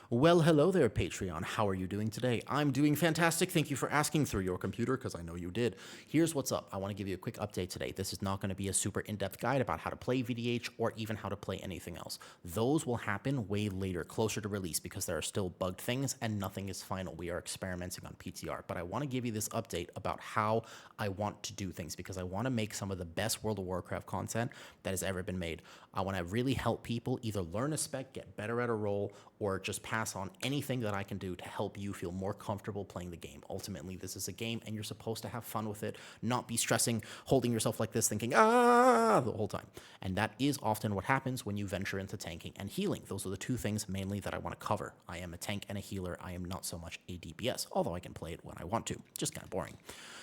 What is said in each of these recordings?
Well, hello there, Patreon. How are you doing today? I'm doing fantastic. Thank you for asking through your computer, because I know you did. Here's what's up. I want to give you a quick update today. This is not going to be a super in-depth guide about how to play VDH or even how to play anything else. Those will happen way later, closer to release, because there are still bugged things and nothing is final. We are experimenting on PTR, but I want to give you this update about how I want to do things, because I want to make some of the best World of Warcraft content that has ever been made. I want to really help people either learn a spec, get better at a role, or just pass on anything that I can do to help you feel more comfortable playing the game. Ultimately, this is a game and you're supposed to have fun with it, not be stressing, holding yourself like this, thinking, the whole time. And that is often what happens when you venture into tanking and healing. Those are the two things mainly that I want to cover. I am a tank and a healer. I am not so much a DPS, although I can play it when I want to. Just kind of boring.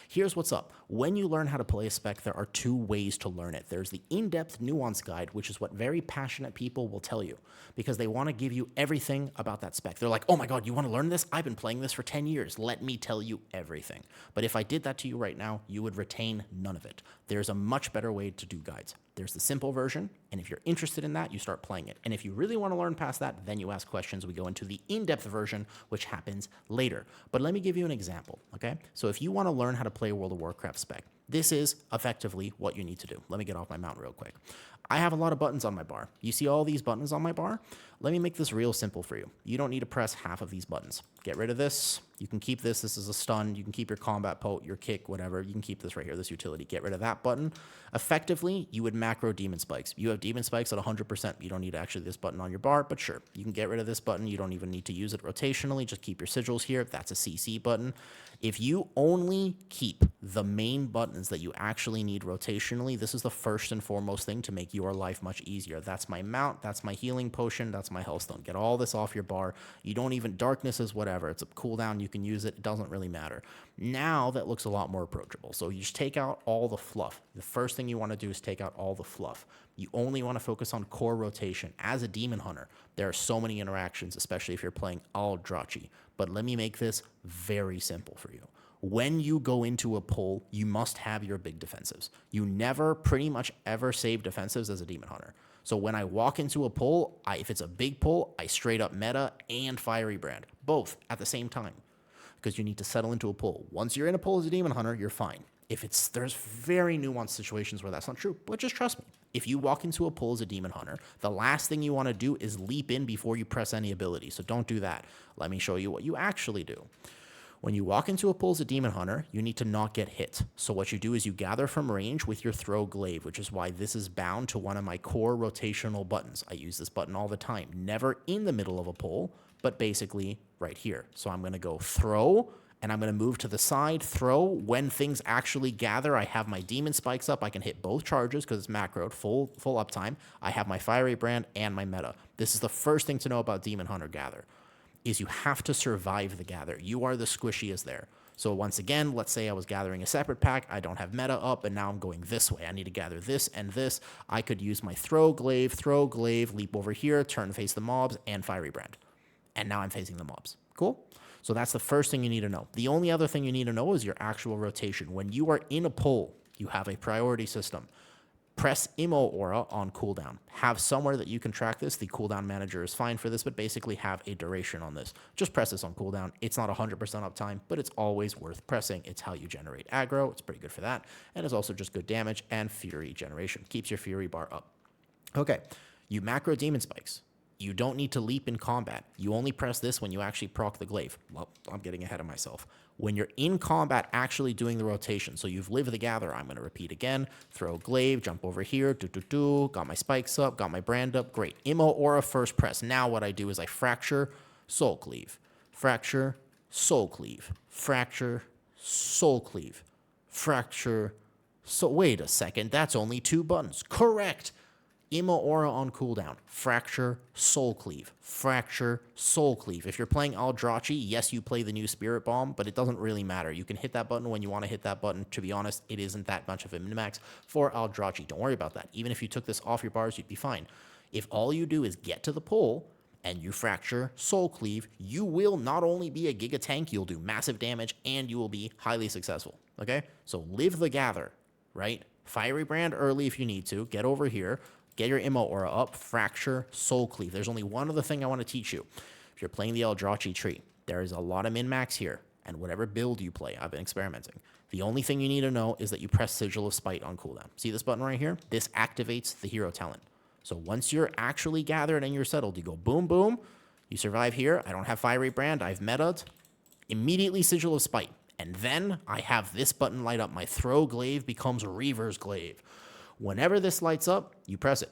Here's what's up. When you learn how to play a spec, there are two ways to learn it. There's the in-depth nuance guide, which is what very passionate people will tell you, because they want to give you everything about that spec. They're like, oh my God, you want to learn this? I've been playing this for 10 years. Let me tell you everything. But if I did that to you right now, you would retain none of it. There's a much better way to do guides. There's the simple version, and if you're interested in that, you start playing it. And if you really want to learn past that, then you ask questions. We go into the in-depth version, which happens later. But let me give you an example, okay? So if you want to learn how to play World of Warcraft spec, this is effectively what you need to do. Let me get off my mount real quick. I have a lot of buttons on my bar. You see all these buttons on my bar? Let me make this real simple for you. You don't need to press half of these buttons. Get rid of this. You can keep this. This is a stun. You can keep your combat pote, your kick, whatever. You can keep this right here, this utility. Get rid of that button. Effectively, you would macro demon spikes. You have demon spikes at 100%. You don't need actually this button on your bar, but sure. You can get rid of this button. You don't even need to use it rotationally. Just keep your sigils here. That's a CC button. If you only keep the main buttons that you actually need rotationally, this is the first and foremost thing to make your life much easier. That's my mount. That's my healing potion. That's my healthstone. Get all this off your bar. You don't even, darkness is whatever. It's a cooldown. You can use it. It doesn't really matter. Now that looks a lot more approachable. So you just take out all the fluff. The first thing you want to do is take out all the fluff. You only want to focus on core rotation. As a demon hunter, there are so many interactions, especially if you're playing Aldrachi. But let me make this very simple for you. When you go into a pull, you must have your big defensives. You never pretty much ever save defensives as a demon hunter. So when I walk into a pull, if it's a big pull, I straight up meta and fiery brand, both at the same time, because you need to settle into a pull. Once you're in a pull as a demon hunter, you're fine. There's very nuanced situations where that's not true, but just trust me. If you walk into a pull as a demon hunter, the last thing you want to do is leap in before you press any ability. So don't do that. Let me show you what you actually do. When you walk into a pull as a demon hunter, you need to not get hit. So what you do is you gather from range with your throw glaive, which is why this is bound to one of my core rotational buttons. I use this button all the time, never in the middle of a pull, but basically right here. So I'm going to go throw, and I'm going to move to the side, throw. When things actually gather, I have my demon spikes up. I can hit both charges because it's macroed, full uptime. I have my fiery brand and my meta. This is the first thing to know about demon hunter gather, is you have to survive the gather. You are the squishiest there. So once again, let's say I was gathering a separate pack. I don't have meta up, and now I'm going this way. I need to gather this and this. I could use my throw glaive, leap over here, turn face the mobs, and fiery brand. And now I'm facing the mobs. Cool? So that's the first thing you need to know. The only other thing you need to know is your actual rotation. When you are in a pull, you have a priority system. Press Immo Aura on cooldown. Have somewhere that you can track this. The cooldown manager is fine for this, but basically have a duration on this. Just press this on cooldown. It's not 100% uptime, but it's always worth pressing. It's how you generate aggro. It's pretty good for that. And it's also just good damage and fury generation. Keeps your fury bar up. Okay, you macro demon spikes. You don't need to leap in combat. You only press this when you actually proc the glaive. Well, I'm getting ahead of myself. When you're in combat actually doing the rotation, so you've lived the gather, I'm going to repeat again, throw glaive, jump over here, got my spikes up, got my brand up, great. Immo Aura first press. Now what I do is I fracture, soul cleave, fracture, soul cleave, fracture, soul cleave, fracture, so wait a second, that's only 2 buttons. Correct. Immo Aura on cooldown. Fracture, soul cleave. Fracture, soul cleave. If you're playing Aldrachi, yes, you play the new Spirit Bomb, but it doesn't really matter. You can hit that button when you want to hit that button. To be honest, it isn't that much of a min-max for Aldrachi. Don't worry about that. Even if you took this off your bars, you'd be fine. If all you do is get to the pull and you fracture, soul cleave, you will not only be a giga tank, you'll do massive damage, and you will be highly successful. Okay? So live the gather, right? Fiery brand early if you need to. Get over here. Get your Immo Aura up, fracture, soul cleave. There's only one other thing I want to teach you. If you're playing the Aldrachi tree, there is a lot of min-max here, and whatever build you play, I've been experimenting. The only thing you need to know is that you press Sigil of Spite on cooldown. See this button right here? This activates the hero talent. So once you're actually gathered and you're settled, you go boom, boom, you survive here. I don't have Fiery Brand, I've meta'd. Immediately Sigil of Spite. And then I have this button light up. My throw glaive becomes reavers glaive. Whenever this lights up, you press it.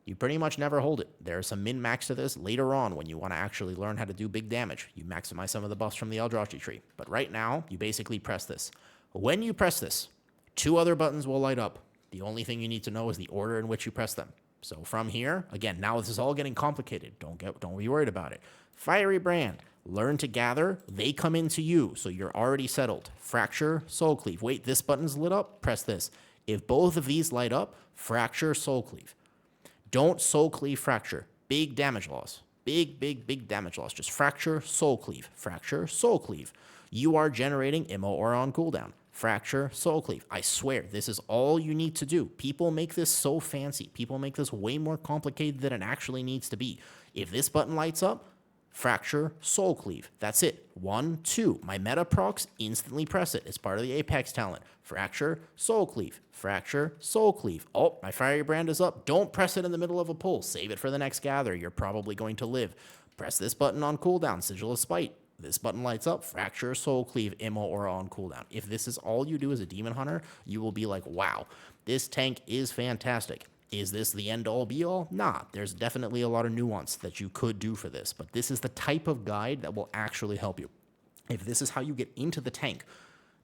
You pretty much never hold it. There's some min-max to this later on when you want to actually learn how to do big damage. You maximize some of the buffs from the Aldrachi tree. But right now, you basically press this. When you press this, 2 other buttons will light up. The only thing you need to know is the order in which you press them. So from here, again, now this is all getting complicated. Don't be worried about it. Fiery Brand, learn to gather. They come into you, so you're already settled. Fracture, Soul Cleave. Wait, this button's lit up? Press this. If both of these light up, Fracture, Soul Cleave. Don't Soul Cleave Fracture. Big damage loss. Big damage loss. Just Fracture, Soul Cleave. Fracture, Soul Cleave. You are generating Immo Aura on cooldown. Fracture, Soul Cleave. I swear, this is all you need to do. People make this so fancy. People make this way more complicated than it actually needs to be. If this button lights up, Fracture, Soul Cleave. That's it. 1, 2. My meta procs, instantly press it. It's part of the Apex talent. Fracture, Soul Cleave. Fracture, Soul Cleave. Oh, my Fiery Brand is up. Don't press it in the middle of a pull. Save it for the next gather. You're probably going to live. Press this button on cooldown. Sigil of Spite. This button lights up. Fracture, Soul Cleave, Immo Aura on cooldown. If this is all you do as a Demon Hunter, you will be like, wow, this tank is fantastic. Is this the end-all, be-all? Nah, there's definitely a lot of nuance that you could do for this, but this is the type of guide that will actually help you. If this is how you get into the tank,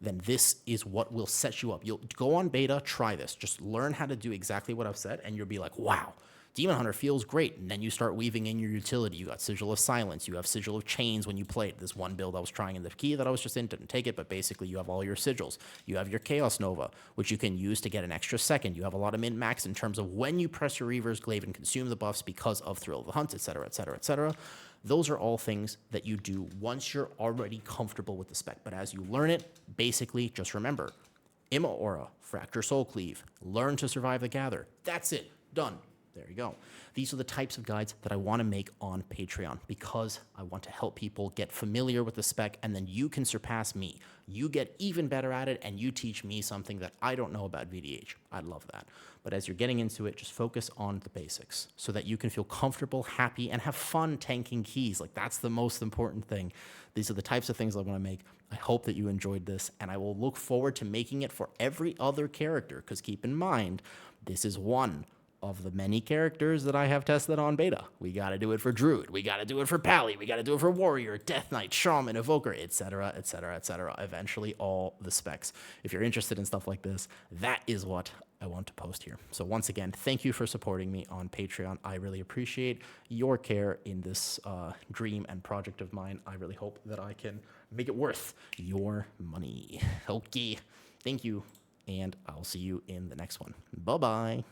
then this is what will set you up. You'll go on beta, try this. Just learn how to do exactly what I've said, and you'll be like, wow, Demon Hunter feels great. And then you start weaving in your utility. You got Sigil of Silence. You have Sigil of Chains when you played. This one build I was trying in the key that I was just in, didn't take it, but basically you have all your sigils. You have your Chaos Nova, which you can use to get an extra second. You have a lot of min-max in terms of when you press your Reaver's Glaive and consume the buffs because of Thrill of the Hunt, etc., etc., etc. Those are all things that you do once you're already comfortable with the spec. But as you learn it, basically just remember, Immo Aura, Fracture Soul Cleave, learn to survive the gather. That's it. Done. There you go. These are the types of guides that I want to make on Patreon because I want to help people get familiar with the spec, and then you can surpass me. You get even better at it, and you teach me something that I don't know about VDH. I'd love that. But as you're getting into it, just focus on the basics so that you can feel comfortable, happy, and have fun tanking keys. Like, that's the most important thing. These are the types of things I want to make. I hope that you enjoyed this, and I will look forward to making it for every other character, because keep in mind, this is one of the many characters that I have tested on beta. We got to do it for Druid. We got to do it for Pally. We got to do it for Warrior, Death Knight, Shaman, Evoker, etc., etc., etc. Eventually, all the specs. If you're interested in stuff like this, that is what I want to post here. So once again, thank you for supporting me on Patreon. I really appreciate your care in this dream and project of mine. I really hope that I can make it worth your money. Okay, thank you, and I'll see you in the next one. Bye-bye.